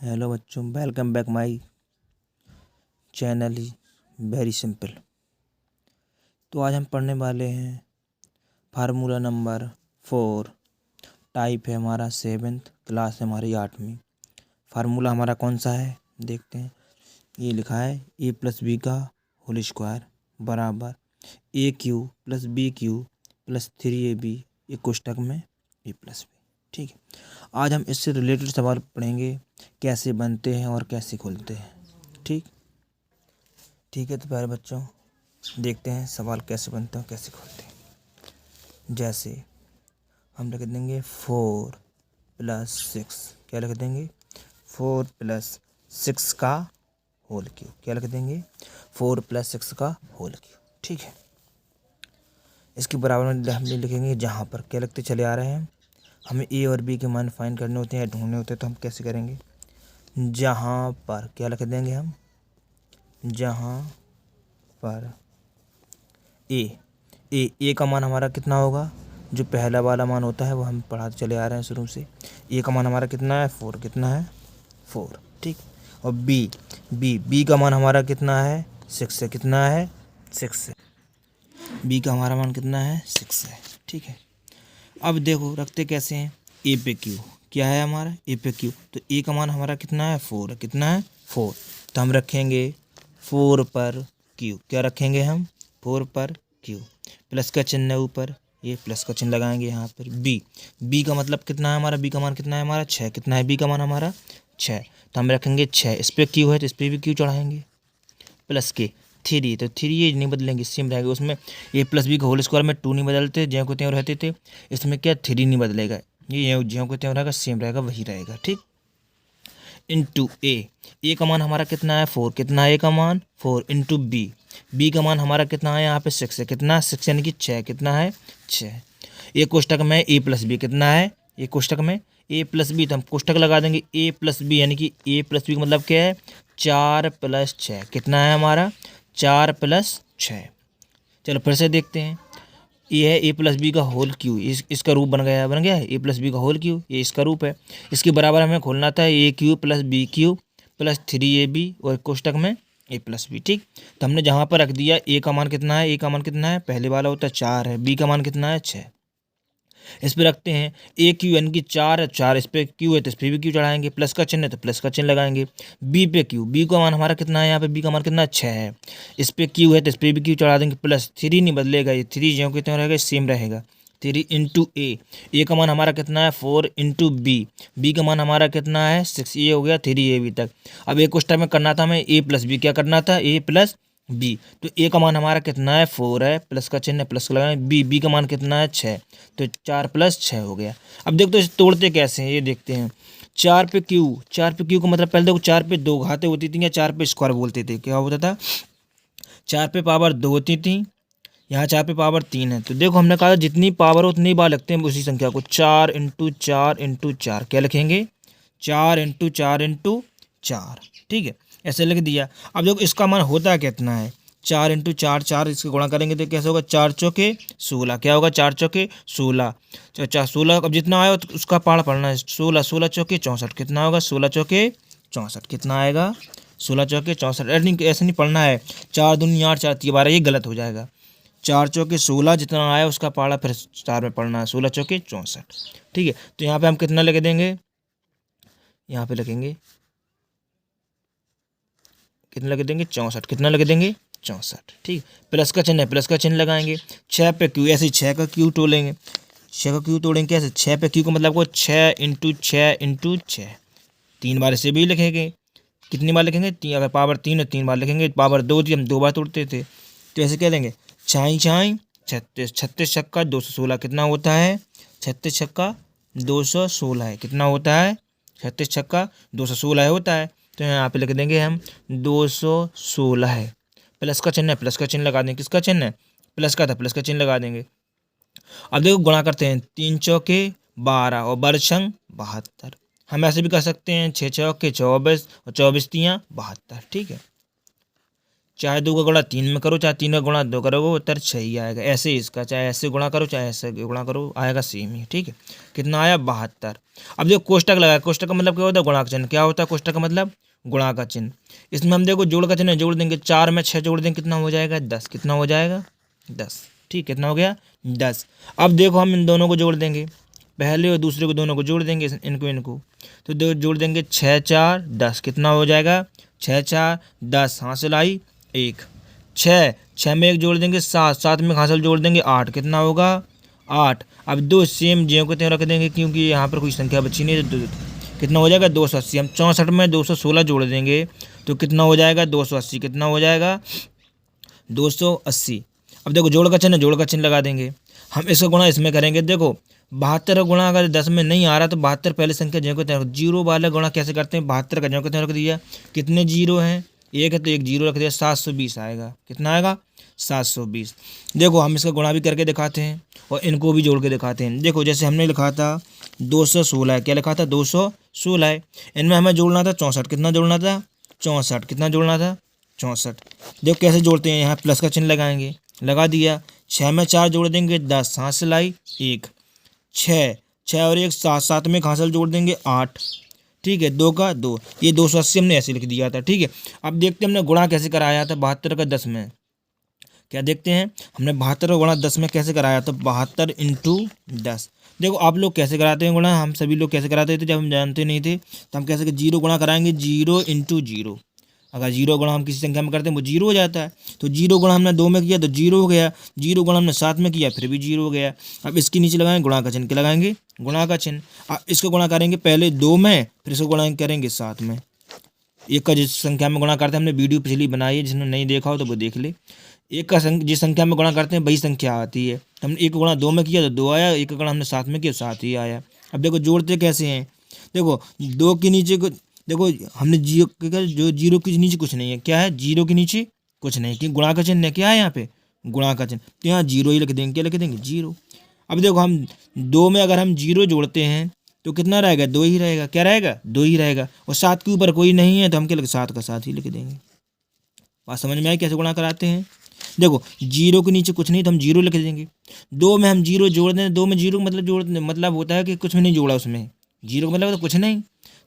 Hello बच्चों, welcome back my channel he very simple. तो आज हम पढ़ने वाले हैं फार्मूला नंबर 4। टाइप है हमारा 7th, क्लास है हमारी 8वीं। फार्मूला हमारा कौन सा है देखते हैं। ये लिखा है a+b का होल स्क्वायर बराबर a³ + b³ + 3ab ये कोष्टक में a+b। ठीक है, आज हम इससे रिलेटेड सवाल पढ़ेंगे, कैसे बनते हैं और कैसे खुलते हैं। ठीक है, तो प्यारे बच्चों देखते हैं सवाल कैसे बनते हैं, कैसे खोलते हैं। जैसे हम लिख देंगे 4 + 6, क्या लिख देंगे 4 + 6 का होल क्यूब, क्या लिख देंगे 4 + 6 का होल क्यूब। ठीक है, इसके बराबर में हम लिखेंगे जहाँ पर क्या लिखते चले आ रहे हैं, हमें ए और बी के मान फाइंड करने होते हैं या ढूंढने होते हैं। तो हम कैसे करेंगे, जहाँ पर क्या लिख देंगे हम, जहाँ पर ए का मान हमारा कितना होगा, जो पहला वाला मान होता है वो हम पढ़ाते चले आ रहे हैं शुरू से। ए का मान हमारा कितना है 4, कितना है 4। ठीक, और बी का मान हमारा कितना है 6 है, कितना है 6 है। बी का हमारा मान कितना है 6 है। ठीक है, अब देखो रखते कैसे हैं, ए पे क्यू क्या है हमारा, ए पे क्यू, तो ए का मान हमारा कितना है 4 है, कितना है 4। तो हम रखेंगे 4 पर क्यू, क्या रखेंगे हम 4 पर क्यू, प्लस का चिन्ह है ऊपर, ये प्लस का चिन्ह लगाएंगे यहाँ पर। बी का मतलब कितना है हमारा, बी का मान कितना है हमारा 6, कितना है बी का मान हमारा 6। तो हम रखेंगे 6, इस पर क्यू है तो इस पर भी क्यू चढ़ाएंगे, प्लस के 3, तो 3 ये नहीं बदलेंगे, सेम रहेगा। उसमें a+b का होल स्क्वायर में 2 नहीं बदलते, ज्यों को त्यों रहते थे। इसमें क्या 3 नहीं बदलेगा, ये ज्यों को त्यों रहेगा, सेम रहेगा, वही रहेगा। ठीक, इंटू ए का मान हमारा कितना है 4, कितना है ए का मान 4, इंटू बी का मान हमारा कितना है यहाँ पे 6 है, कितना 6 यानी कि 6, कितना है 6। ये कोष्टक में a+b कितना है, ये कोष्टक में a+b, तो हम कोष्टक लगा देंगे a+b यानी कि a+b का मतलब क्या है 4 + 6, कितना है हमारा 4 + 6। चलो फिर से देखते हैं, ये है a+b का होल क्यू, इसका रूप बन गया है a+b का होल क्यू, ये इसका रूप है। इसके बराबर हमें खोलना था a³ + b³ + 3ab और कोष्टक में a+b। ठीक, तो हमने जहाँ पर रख दिया a का मान कितना है, a का मान कितना है पहले वाला होता है 4 है, b का मान कितना है 6, इस पे रखते हैं a क्यू यानी कि 4 है, 4 इस पे क्यू है तो इस पर भी क्यू चढ़ाएंगे, प्लस का चिन्ह है तो प्लस का चिन्ह लगाएंगे। बी पे क्यू, बी का मान हमारा कितना है यहाँ पे, बी का मान कितना 6 है, इस पे क्यू है तो इस पर भी क्यू चढ़ा देंगे, प्लस 3 नहीं बदलेगा, ये 3 ज्यों कितना रहेगा सेम रहेगा। 3 इंटू ए का मान हमारा कितना है 4, इंटू बी का मान हमारा कितना है 6, ये हो गया 3ab तक। अब एक क्वेश्चन में करना था हमें a+b, क्या करना था a+b, तो ए का मान हमारा कितना है 4 है, प्लस का चिन्ह प्लस का लगाएं, बी का मान कितना है 6, तो 4 + 6 हो गया। अब देखो तो इसे तोड़ते कैसे हैं ये देखते हैं। 4 पे क्यू का मतलब पहले देखो 4 पे 2 घातें होती थी या 4 पे स्क्वायर बोलते थे, क्या होता था 4 पे पावर 2 होती थी, यहाँ 4 पे पावर 3 है। तो देखो हमने कहा जितनी पावर उतनी बार लगते हैं उसी संख्या को, 4 × 4 × 4 क्या लिखेंगे 4 × 4 × 4। ठीक है, ऐसे लिख दिया। अब देखो इसका मान होता कितना है 4 × 4, 4 इसके गुणा करेंगे तो कैसे होगा 4 चौके 16, क्या होगा 4 चौके 16, 16 अब जितना आया उसका पाड़ पढ़ना है, 16 चौके 64, कितना होगा 16 चौके 64, कितना आएगा 16 चौके 64। ऐसे नहीं पढ़ना है 4 दूनी 8 4 3 12, ये गलत हो जाएगा। 4 चौके 16 जितना आया उसका पाड़ा फिर 4 में पढ़ना है, 16 चौके 64। ठीक है, तो यहाँ पे हम कितना लिख देंगे, यहाँ पे लिखेंगे कितना लगे देंगे 64, कितना लगे देंगे 64। ठीक, प्लस का चिन्ह है, प्लस का चिन्ह लगाएंगे। 6 पे क्यू, ऐसे 6 का क्यू तोड़ेंगे, 6 का क्यू तोड़ेंगे कैसे, 6 पे क्यू का मतलब को 6 × 6 × 6, 3 बार इसे भी लिखेंगे, कितनी बार लिखेंगे 3, अगर पावर 3 है 3 बार लिखेंगे, पावर 2 थी हम 2 बार तोड़ते थे, तो ऐसे कह लेंगे 6 6 36, 36 छक्का 216, कितना होता है 36 छक्का 216 है, कितना होता है 36 छक्का 216 होता है। तो यहाँ पे लिख देंगे हम 216 है, प्लस का चिन्ह है, प्लस का चिन्ह लगा देंगे, किसका चिन्ह है प्लस का था, प्लस का चिन्ह लगा देंगे। अब देखो गुणा करते हैं, 3 चौके 12 और बरछंग 72, हम ऐसे भी कर सकते हैं 6 चौके 24 और 24 तियाँ 72। ठीक है, चाहे 2 का गुणा 3 में करो, चाहे 3 का गुणा 2 करोगे, उत्तर 6 ही आएगा। ऐसे ही इसका, चाहे ऐसे गुणा करो चाहे ऐसे गुणा करो, आएगा सेम ही। ठीक है, कितना आया 72। अब देखो कोष्टक लगा, कोष्टक का मतलब क्या होता है, गुणा का चिन्ह। क्या होता है कोष्टक का मतलब, गुणा का चिन्ह। इसमें हम देखो जोड़ का चिन्ह जोड़ देंगे, 4 में 6 जोड़ देंगे, कितना हो जाएगा 10। कितना हो जाएगा 10। ठीक, कितना हो गया 10। अब देखो हम इन दोनों को जोड़ देंगे, पहले और दूसरे को दोनों को जोड़ देंगे, इनको तो दो जोड़ देंगे, 6 4 10। कितना हो जाएगा 6 4 10। हासिल आई 1। 6 में 1 जोड़ देंगे 7, 7 में हासिल जोड़ देंगे 8। कितना होगा 8। अब 2 सेम ज्यों को त्यों रख देंगे, क्योंकि यहाँ पर कोई संख्या बची नहीं है। कितना हो जाएगा 280। हम 64 में 216 जोड़ देंगे तो कितना हो जाएगा 280। कितना हो जाएगा 280। अब देखो जोड़ का चिन्ह लगा देंगे, हम इसका गुणा इसमें करेंगे। देखो 72 गुणा अगर 10 में नहीं आ रहा तो 72 पहले संख्या ज्यों को त्यों, जीरो वाला गुणा कैसे करते हैं, 72 का ज्यों को त्यों रख दिया। कितने जीरो हैं, एक है तो एक जीरो रख दिया, 720 आएगा। कितना आएगा 720। देखो हम इसका गुणा भी करके दिखाते हैं और इनको भी जोड़ के दिखाते हैं। देखो जैसे हमने लिखा था 216 है, क्या लिखा था 216 है, इनमें हमें जोड़ना था 64। कितना जोड़ना था 64। कितना जोड़ना था 64। देखो कैसे जोड़ते हैं, यहाँ प्लस का चिन्ह लगाएंगे, लगा दिया। 6 में 4 जोड़ देंगे 10, हासिल आई 1। 6 और 1 7, 7 में हासिल जोड़ देंगे 8। ठीक है, 2 का 2, ये 280 हमने ऐसे लिख दिया था। ठीक है, अब देखते हैं हमने गुणा कैसे कराया था 72 का 10 में। क्या देखते हैं, हमने 72 का गुणा 10 में कैसे कराया था, 72 इंटू 10। देखो आप लोग कैसे कराते हैं गुणा, हम सभी लोग कैसे कराते थे जब हम जानते नहीं थे, तो हम कैसे जीरो गुणा कराएंगे, 0 इंटू 0। अगर जीरो गुणा हम किसी संख्या में करते हैं वो जीरो हो जाता है, तो जीरो गुणा हमने 2 में किया तो जीरो हो गया, जीरो गुणा हमने 7 में किया फिर भी जीरो हो गया। अब इसके नीचे लगाएंगे गुणा का चिन्ह, क्या लगाएंगे गुणा का चिन्ह। अब इसको गुणा करेंगे पहले 2 में, फिर इसको गुणा करेंगे 7 में। एक का जिस संख्या में गुणा करते हैं, हमने वीडियो पिछली बनाई है, जिसने नहीं देखा हो तो वो देख ले। एक का जिस संख्या में गुणा करते हैं वही संख्या आती है। तो हमने एक गुणा 2 में किया तो 2 आया, एक का गुणा हमने 7 में किया 7 ही आया। अब देखो जोड़ते कैसे हैं, देखो 2 के नीचे को देखो हमने जो जीरो के नीचे कुछ नहीं है, क्या है जीरो के नीचे कुछ नहीं, कि गुणा का चिन्ह है, क्या है यहाँ पे गुणा का चिन्ह, तो यहाँ जीरो ही लिख देंगे। क्या लिख देंगे जीरो। अब देखो हम 2 में अगर हम जीरो जोड़ते हैं तो कितना रहेगा 2 ही रहेगा, क्या रहेगा 2 ही रहेगा, और 7 के ऊपर कोई नहीं है तो हम क्या लिख 7 का 7 ही लिख देंगे। बात समझ में आई कैसे गुणा कराते हैं। देखो जीरो के नीचे कुछ नहीं तो हम जीरो लिख देंगे। 2 में हम जीरो जोड़ दें, 2 में जीरो मतलब मतलब होता है कि कुछ भी नहीं जोड़ा उसमें, जीरो का मतलब तो कुछ नहीं,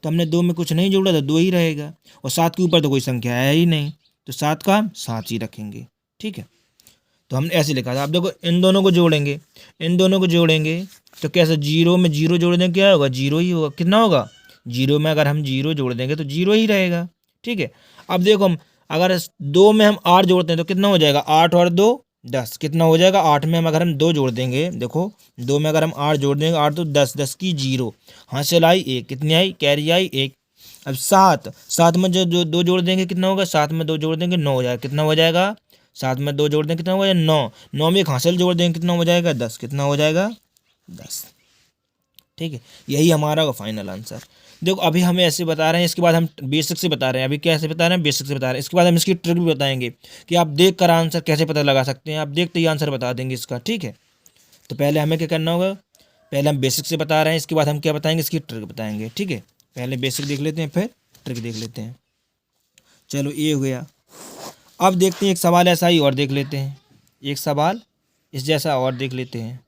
तो हमने 2 में कुछ नहीं जोड़ा तो 2 ही रहेगा, और 7 के ऊपर तो कोई संख्या है ही नहीं तो 7 का 7 ही रखेंगे। ठीक है, तो हमने ऐसे लिखा था। अब देखो इन दोनों को जोड़ेंगे, इन दोनों को जोड़ेंगे तो कैसे, जीरो में जीरो जोड़ देंगे क्या होगा जीरो ही होगा। कितना होगा जीरो में अगर हम जीरो जोड़ देंगे तो जीरो ही रहेगा। ठीक है, अब देखो हम अगर 2 में हम 8 जोड़ते हैं तो कितना हो जाएगा 8 और 2 10। कितना हो जाएगा 8 में हम अगर हम 2 जोड़ देंगे, देखो 2 में अगर हम 8 जोड़ देंगे 8 तो 10, 10 की 0, हासिल आई 1। कितनी आई कैरी आई 1। अब 7 में जो 2 जोड़ देंगे कितना होगा, 7 में 2 जोड़ देंगे 9 हो जाएगा। कितना हो जाएगा 7 में 2 जोड़ देंगे कितना हो जाएगा 9, 9 में एक हासिल जोड़ देंगे कितना हो जाएगा 10। कितना हो जाएगा 10। ठीक है, यही हमारा फाइनल आंसर। देखो अभी हमें ऐसे बता रहे हैं, इसके बाद हम बेसिक से बता रहे हैं। अभी कैसे बता रहे हैं, बेसिक से बता रहे हैं। इसके बाद हम इसकी ट्रिक भी बताएंगे कि आप देख कर आंसर कैसे पता लगा सकते हैं, आप देखते ही आंसर बता देंगे इसका। ठीक है, तो पहले हमें क्या करना होगा, पहले हम बेसिक से बता रहे हैं, इसके बाद हम क्या बताएंगे, इसकी ट्रिक बताएंगे। ठीक है, पहले बेसिक देख लेते हैं फिर ट्रिक देख लेते हैं। चलो ये हो गया। अब देखते हैं एक सवाल ऐसा ही और देख लेते हैं, एक सवाल इस जैसा और देख लेते हैं।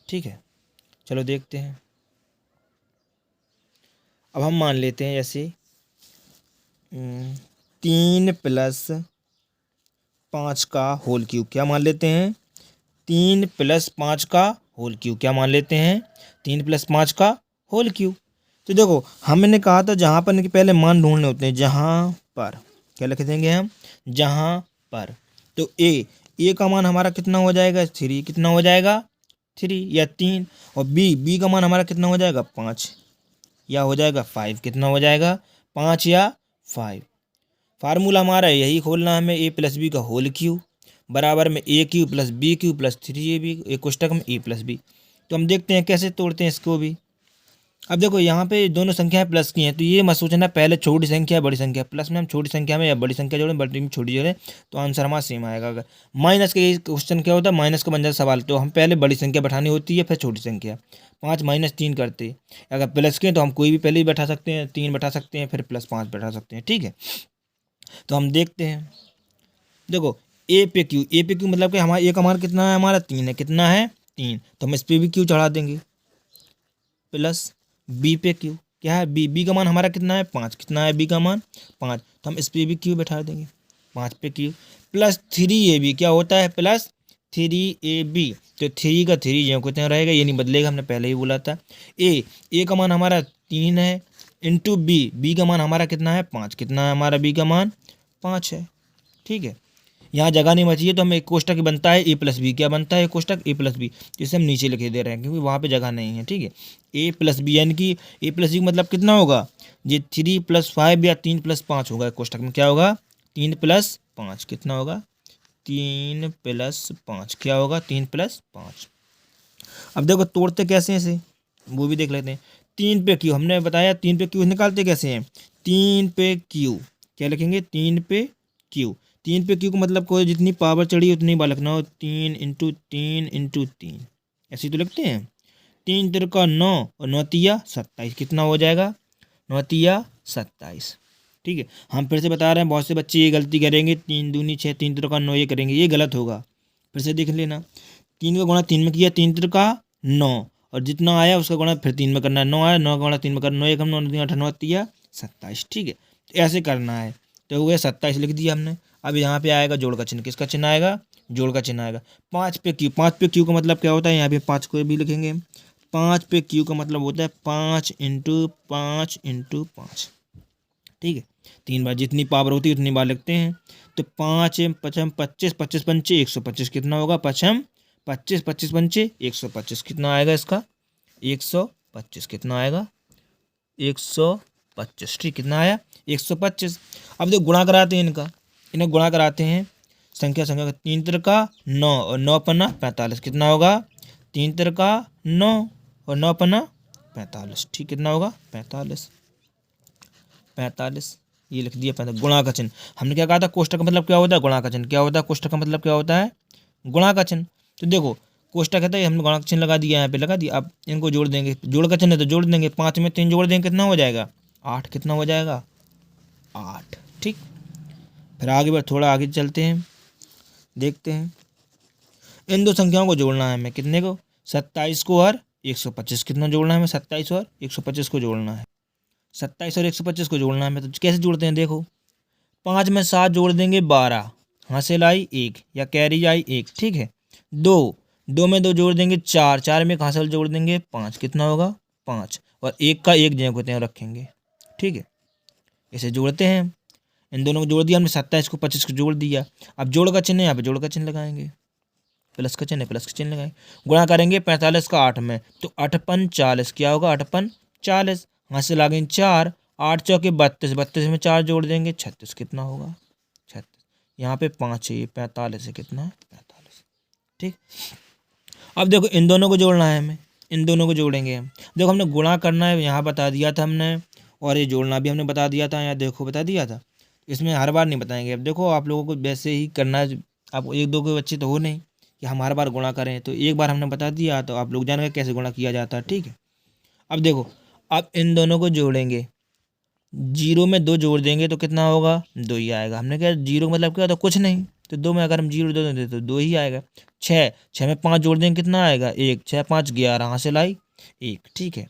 ठीक है, चलो देखते हैं। अब हम मान लेते हैं जैसे 3 + 5 का होल क्यूब, क्या मान लेते हैं 3 + 5 का होल क्यूब, क्या मान लेते हैं 3 + 5 का होल क्यूब। तो देखो हमने कहा था जहाँ पर कि पहले मान ढूंढने होते हैं, जहाँ पर क्या लिख देंगे हम जहाँ पर। तो ए का मान हमारा कितना हो जाएगा 3, कितना हो जाएगा 3 या 3, और बी का मान हमारा कितना हो जाएगा 5 या हो जाएगा 5। कितना हो जाएगा 5 या 5। फार्मूला हमारा यही खोलना हमें, a + b का होल क्यूब बराबर में a³ + b³ + 3ab, एक कोष्टक में a + b। तो हम देखते हैं कैसे तोड़ते हैं इसको भी। अब देखो यहाँ पे दोनों संख्याएं प्लस की हैं, तो ये मत सोचना पहले छोटी संख्या बड़ी संख्या, प्लस में हम छोटी संख्या में या बड़ी संख्या जोड़ें, बड़ी में छोटी जोड़ें तो आंसर हमारा सेम आएगा। अगर माइनस का ये क्वेश्चन क्या होता है, माइनस का बन जाता सवाल, तो हम पहले बड़ी संख्या बैठानी होती है फिर छोटी संख्या। 5 - 3 करते, अगर प्लस के तो हम कोई भी पहले ही बैठा सकते हैं, 3 बैठा सकते हैं फिर +5 बैठा सकते हैं। ठीक है, तो हम देखते हैं देखो ए पे क्यू मतलब कि हमारा ए का मान कितना है, हमारा 3 है, कितना है 3, तो हम इस पे भी क्यू चढ़ा देंगे, प्लस बी पे क्यू क्या है, बी का मान हमारा कितना है 5, कितना है बी का मान 5, तो हम इस पे भी क्यू बैठा देंगे, 5 पे क्यू, प्लस 3ab क्या होता है, प्लस 3ab, तो 3 का 3 जो कितना रहेगा, ये नहीं बदलेगा, हमने पहले ही बोला था। ए का मान हमारा 3 है, इंटू बी का मान हमारा कितना है 5, कितना है हमारा बी का मान 5 है, ठीक है। यहाँ जगह नहीं बची है तो हमें एक कोष्टक बनता है ए प्लस बी, क्या बनता है कोष्टक ए प्लस बी, जिसे हम नीचे लिखे दे रहे हैं क्योंकि वहाँ पे जगह नहीं है, ठीक है। ए प्लस बी यानी कि ए प्लस बी मतलब कितना होगा, ये 3+5 या 3+5 होगा, कोष्टक में क्या होगा 3+5, कितना होगा 3+5, क्या होगा 3+5। अब देखो तोड़ते कैसे हैं इसे, वो भी देख लेते हैं। 3 पे क्यू हमने बताया, 3 पे क्यू निकालते कैसे हैं, 3 पे क्यू क्या लिखेंगे, 3 पे क्यू, 3 पे क्यू को मतलब कोई जितनी पावर चढ़ी उतनी बार लिखना हो, 3 × 3 × 3 ऐसे तो लिखते हैं। 3 तिरका 9 और 9 तिया 27, कितना हो जाएगा 9 तिया 27, ठीक है। हम फिर से बता रहे हैं, बहुत से बच्चे ये गलती करेंगे, 3 दूनी 6, 3 तिरका 9 ये करेंगे, ये गलत होगा, फिर से देख लेना। 3 का गुणा 3 में किया, 3 तिरका 9 और जितना आया उसका गुणा फिर 3 में करना है, 9 आया 9 का गुणा 3 में करना, 9 1 9 3 8 9 तिया 27, ठीक है। तो ऐसे करना है, तो हो गया 27 लिख दिया हमने। अब यहाँ पे आएगा जोड़ का चिन्ह, किसका चिन्ह आएगा, जोड़ का चिन्ह आएगा। 5 पे क्यू का मतलब क्या होता है, यहाँ पे 5 को भी लिखेंगे, 5 पे क्यू का मतलब होता है 5 × 5 × 5, ठीक है। 3 बार जितनी पावर होती है उतनी बार लिखते हैं, तो 5 पचम 25, 25 पंचे 125, कितना होगा पचम 25, 25 पंचे 125, कितना आएगा इसका 125, कितना आएगा 125, ठीक, कितना आया 125। अब देखो गुणा कराते हैं इन्हें गुणा कराते हैं, संख्या का 3 तिरका 9 और 9 पन्ना 45, कितना होगा 3 तिरका 9 और 9 पन्ना 45, ठीक, कितना होगा 45, ये लिख दिया 45। गुणा का चिन्ह हमने क्या कहा था, कोष्टक का मतलब क्या होता है, गुणा का चिन्ह क्या होता है, कोष्टक का मतलब क्या होता है, गुणा का चिन्ह। तो देखो कोष्टक है तो हमने गुणा का चिन्ह लगा दिया, यहाँ पे लगा दिया। अब इनको जोड़ देंगे, जोड़ का चिन्ह है तो जोड़ देंगे, 5 में 3 जोड़ देंगे कितना हो जाएगा 8, कितना हो जाएगा 8, ठीक। फिर आगे बढ़ थोड़ा आगे चलते हैं, देखते हैं इन दो संख्याओं को जोड़ना है हमें, कितने को 27 को और 125, कितना जोड़ना है हमें 27 और 125 को जोड़ना है, 27 और 125 को जोड़ना है हमें। तो कैसे जोड़ते हैं, देखो 5 में 7 जोड़ देंगे 12, हासिल आई 1 या कैरी आई 1, ठीक है। 2 में 2 जोड़ देंगे 4, 4 में हासिल जोड़ देंगे 5, कितना होगा 5, और 1 का 1 जगह होते हैं रखेंगे, ठीक है। इसे जोड़ते हैं, इन दोनों को जोड़ दिया हमने, 27 को 25 को जोड़ दिया। अब जोड़ का चिन्ह, यहाँ पे जोड़ का चिन्ह लगाएंगे, प्लस का चिन्ह प्लस का चिन्ह लगाएंगे, गुणा करेंगे 45 का 8 में, तो 8 × 40, क्या होगा 8 × 40, हासिल आ गई 4, 8 चौके 32, 32 में 4 जोड़ देंगे 36, कितना होगा 36, यहाँ पे 5 है, ये 45 है, कितना है 45, ठीक। अब देखो इन दोनों को जोड़ना है हमें, इन दोनों को जोड़ेंगे हम, देखो हमने गुणा करना है यहाँ बता दिया था हमने, और ये जोड़ना भी हमने बता दिया था, यहाँ देखो बता दिया था, इसमें हर बार नहीं बताएंगे। अब देखो आप लोगों को वैसे ही करना है, आप 1 2 के बच्चे तो हो नहीं कि हम हर बार गुणा करें, तो एक बार हमने बता दिया तो आप लोग जान गए कैसे गुणा किया जाता है, ठीक है। अब देखो अब इन दोनों को जोड़ेंगे, 0 में 2 जोड़ देंगे तो कितना होगा 2 ही आएगा। हमने कहा 0 मतलब क्या होता है, कुछ नहीं, तो 2 में अगर हम 0 दे दें तो 2 ही आएगा। 6 में 5 जोड़ देंगे कितना आएगा 1, 6 5 11, हासिल आई 1, ठीक है।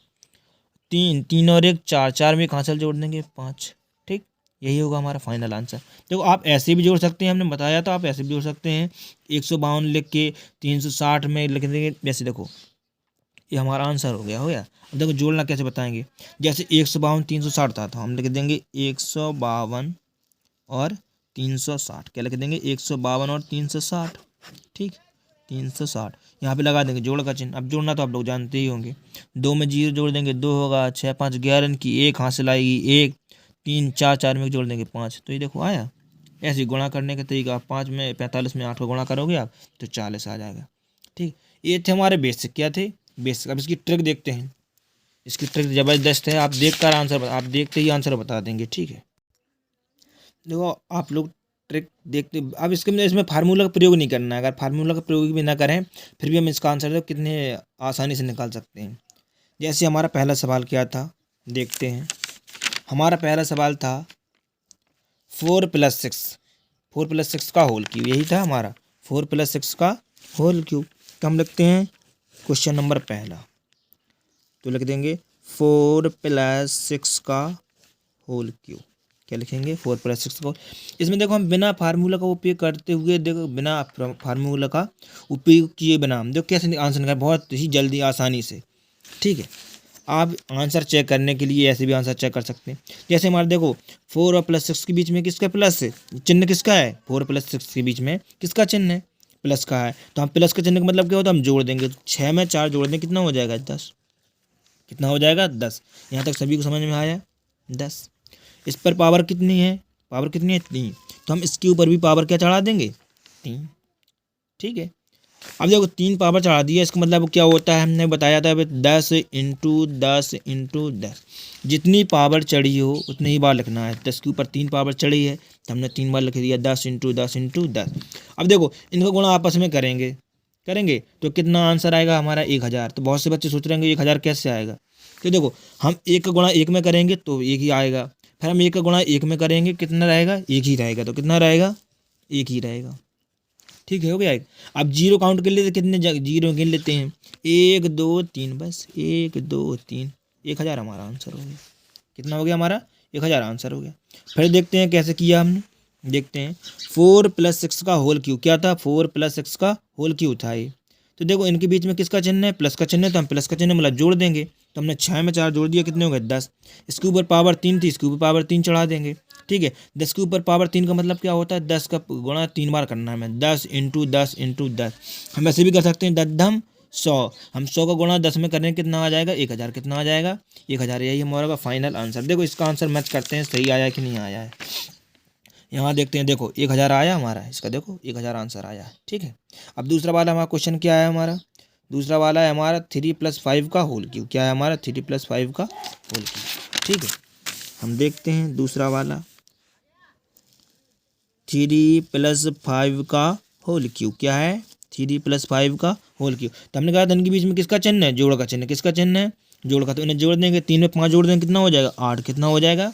3 और 1 4, 4 में 1 हासिल जोड़ देंगे 5, ठीक, यही होगा हमारा फाइनल आंसर। देखो आप ऐसे भी जोड़ सकते हैं, हमने बताया था आप ऐसे भी जोड़ सकते हैं, 152 लिख के 360 में लिख देंगे, वैसे देखो ये हमारा आंसर हो गया। अब देखो जोड़ना कैसे बताएंगे, जैसे 152 360 था तो हम लिख देंगे 152 और 360, क्या लिख देंगे 152 और 360, ठीक 360, यहाँ पे लगा देंगे जोड़ का चिन्ह। अब जोड़ना तो आप लोग जानते ही होंगे, 2 में 0 जोड़ देंगे 2 होगा, 6 5 11 की 1 हासिल आएगी 1, 3 4 4 में जोड़ देंगे 5, तो ये देखो आया। ऐसे गुणा करने का तरीका, 5 में 45 में 8 को गुणा करोगे आप तो 40 आ जाएगा, ठीक। ये थे हमारे बेसिक, क्या थे बेसिक। अब इसकी ट्रिक देखते हैं, इसकी ट्रिक ज़बरदस्त है, आप देखकर आंसर आप देखते ही आंसर बता देंगे, ठीक है। देखो आप लोग ट्रिक देखते, अब इसके में इसमें फार्मूला का प्रयोग नहीं करना है, अगर फार्मूला का प्रयोग भी ना करें फिर भी हम इसका आंसर कितने आसानी से निकाल सकते हैं। जैसे हमारा पहला सवाल क्या था, देखते हैं। हमारा पहला सवाल था 4 + 6, 4+6 का होल क्यूब, यही था हमारा 4+6 का होल क्यूब। तो हम लिखते हैं क्वेश्चन नंबर पहला, तो लिख देंगे 4+6 का होल क्यूब। क्या लिखेंगे? 4+6 का। इसमें देखो हम बिना फार्मूला का उपयोग करते हुए, देखो बिना फार्मूला का उपयोग किए बिना हम देखो कैसे आंसर निकाल, बहुत ही जल्दी आसानी से। ठीक है, आप आंसर चेक करने के लिए ऐसे भी आंसर चेक कर सकते हैं। जैसे हमारे देखो 4 और +6 के बीच में किसका प्लस है, चिन्ह किसका है? 4+6 के बीच में किसका चिन्ह है? प्लस का है। तो हम प्लस के चिन्ह का मतलब क्या होता है? हम जोड़ देंगे। 6 में 4 जोड़ देंगे, कितना हो जाएगा? 10। कितना हो जाएगा? 10। यहाँ तक सभी को समझ में आया? 10। इस पर पावर कितनी है? पावर कितनी है? 3। तो हम इसके ऊपर भी पावर क्या चढ़ा देंगे? 3। ठीक है, अब देखो 3 पावर चढ़ा दिया, इसका मतलब क्या होता है? हमने बताया था 10 इंटू 10 इंटू 10। जितनी पावर चढ़ी हो उतनी ही बार लिखना है। 10 के ऊपर 3 पावर चढ़ी है तो हमने 3 बार लिख दिया, 10 इंटू 10 इंटू 10। अब देखो इनका गुणा आपस में करेंगे तो कितना आंसर आएगा हमारा? 1000। तो बहुत से बच्चे सोच रहे हैं 1000 कैसे आएगा? तो देखो हम 1 का गुणा 1 में करेंगे तो 1 ही आएगा, फिर हम 1 का गुणा 1 में करेंगे, कितना रहेगा? 1 ही रहेगा। तो कितना रहेगा? 1 ही रहेगा। ठीक है, हो गया एक। अब जीरो काउंट कर लेते, कितने जीरो गिन लेते हैं? 1 2 3, बस 1 2 3। 1000 हमारा आंसर हो गया। कितना हो गया हमारा? 1000 आंसर हो गया। फिर देखते हैं कैसे किया हमने, देखते हैं। 4+6 का होल क्यूब क्या था? 4+6 का होल क्यूब था ये। तो देखो इनके बीच में किसका चिन्ह है? प्लस का चिन्ह है, तो हम प्लस का चिन्ह मतलब जोड़ देंगे। तो हमने 6 में 4 जोड़ दिया, कितने हो गए? 10। इसके ऊपर पावर 3 थी, इसके ऊपर पावर 3 चढ़ा देंगे। ठीक है, 10 के ऊपर पावर 3 का मतलब क्या होता है? 10 का गुणा 3 बार करना है हमें, 10 इंटू 10 इंटू 10। हम ऐसे भी कर सकते हैं 10 100। हम 100 का गुणा 10 में करें, कितना आ जाएगा? 1000। कितना आ जाएगा? 1000। यही हमारा फाइनल आंसर। देखो इसका आंसर मैच करते हैं, सही आया कि नहीं आया है। यहाँ देखते हैं, देखो 1000 आया हमारा, इसका देखो 1000 आंसर आया है। ठीक है, अब दूसरा वाला हमारा क्वेश्चन क्या है? हमारा दूसरा वाला है हमारा 3+5 का होल क्यूब। क्या है हमारा? 3+5 का होल क्यूब। ठीक है, हम देखते हैं दूसरा वाला 3+5 का होल क्यूब। क्या है? 3+5 का होल क्यूब। तो हमने कहा था इनके बीच में किसका चिन्ह है? जोड़ का चिन्ह। किसका चिन्ह है? जोड़ का। तो इन्हें जोड़ देंगे, 3 में 5 जोड़ देंगे, कितना हो जाएगा? 8। कितना हो जाएगा?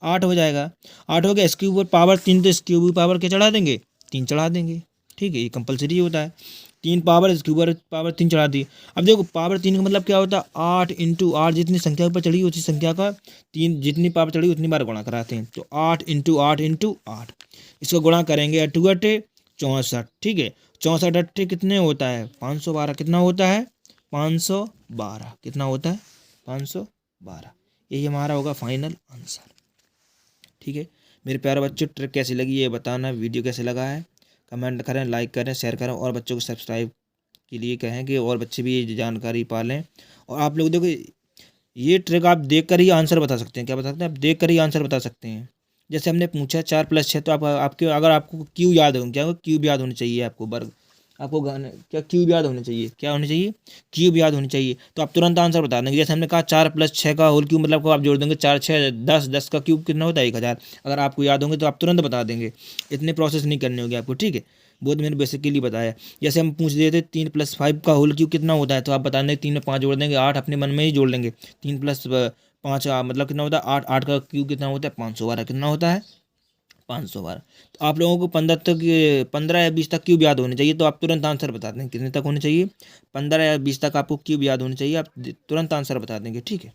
8 हो जाएगा। 8 हो गया। इसके ऊपर पावर 3, तो इसके ऊपर पावर क्या चढ़ा देंगे? 3 चढ़ा देंगे। ठीक है, ये कंपलसरी होता है। 3 पावर, इसके ऊपर पावर 3 चढ़ा दी। अब देखो पावर 3 का मतलब क्या होता है? 8 इंटू 8। जितनी संख्या ऊपर चढ़ी उसी संख्या का 3, जितनी पावर चढ़ी उतनी बार गुणा कराते हैं। तो 8 इंटू 8 इंटू 8। इसको गुणा करेंगे 8 8 64। ठीक है, 64 8 कितने होता है? 512। कितना होता है? 512। कितना होता है? 512। यही हमारा होगा फाइनल आंसर। ठीक है मेरे प्यारे बच्चों, ट्रिक कैसी लगी ये बताना, वीडियो कैसे लगा है कमेंट करें, लाइक करें, शेयर करें, और बच्चों को सब्सक्राइब के लिए कहें कि और बच्चे भी ये जानकारी पा लें। और आप लोग देखो ये ट्रिक आप देख कर ही आंसर बता सकते हैं। क्या बता सकते हैं? आप देख कर ही आंसर बता सकते हैं। जैसे हमने पूछा 4+6, तो आप आपके अगर आपको क्यूब याद हो, क्या क्यूब याद होनी चाहिए आपको, वर्ग आपको क्या क्यूब याद होने चाहिए? क्या होनी चाहिए? क्यूब याद होनी चाहिए। तो आप तुरंत आंसर बता देंगे। जैसे हमने कहा 4+6 का होल क्यूब मतलब को आप जोड़ देंगे 4 6 10, 10 का क्यूब कितना होता है? 1000। अगर आपको याद होंगे तो आप तुरंत बता देंगे, इतने प्रोसेस नहीं करनी होगी आपको। ठीक है, बहुत मैंने बेसिकली बताया। जैसे हम पूछ देते 3+5 का होल क्यूब कितना होता है, तो आप बता देंगे 3 में 5 जोड़ देंगे, 8 अपने मन में ही जोड़ लेंगे। 3+5 मतलब कितना होता है? 8। 8 का क्यूब कितना होता है? 512। कितना होता है? 512। तो आप लोगों को 15 या 20 तक क्यूब याद होने चाहिए, तो आप तुरंत आंसर बता दें कितने तक होने चाहिए? 15 या 20 तक आपको क्यूब याद होने चाहिए, आप तुरंत आंसर बता देंगे। ठीक है,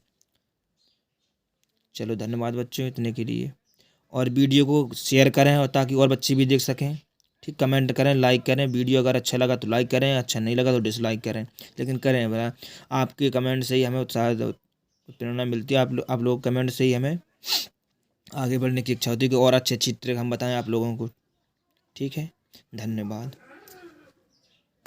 चलो धन्यवाद बच्चों इतने के लिए, और वीडियो को शेयर करें और ताकि और बच्चे भी देख सकें। ठीक, कमेंट करें, लाइक करें। वीडियो अगर अच्छा लगा तो लाइक करें, अच्छा नहीं लगा तो डिसलाइक करें, लेकिन करें भला। आपके कमेंट से ही हमें उत्साह प्रेरणा मिलती है। आप लोग कमेंट से ही हमें आगे बढ़ने की इच्छा होती है कि और अच्छी अच्छी ट्रिक हम बताएं आप लोगों को। ठीक है, धन्यवाद।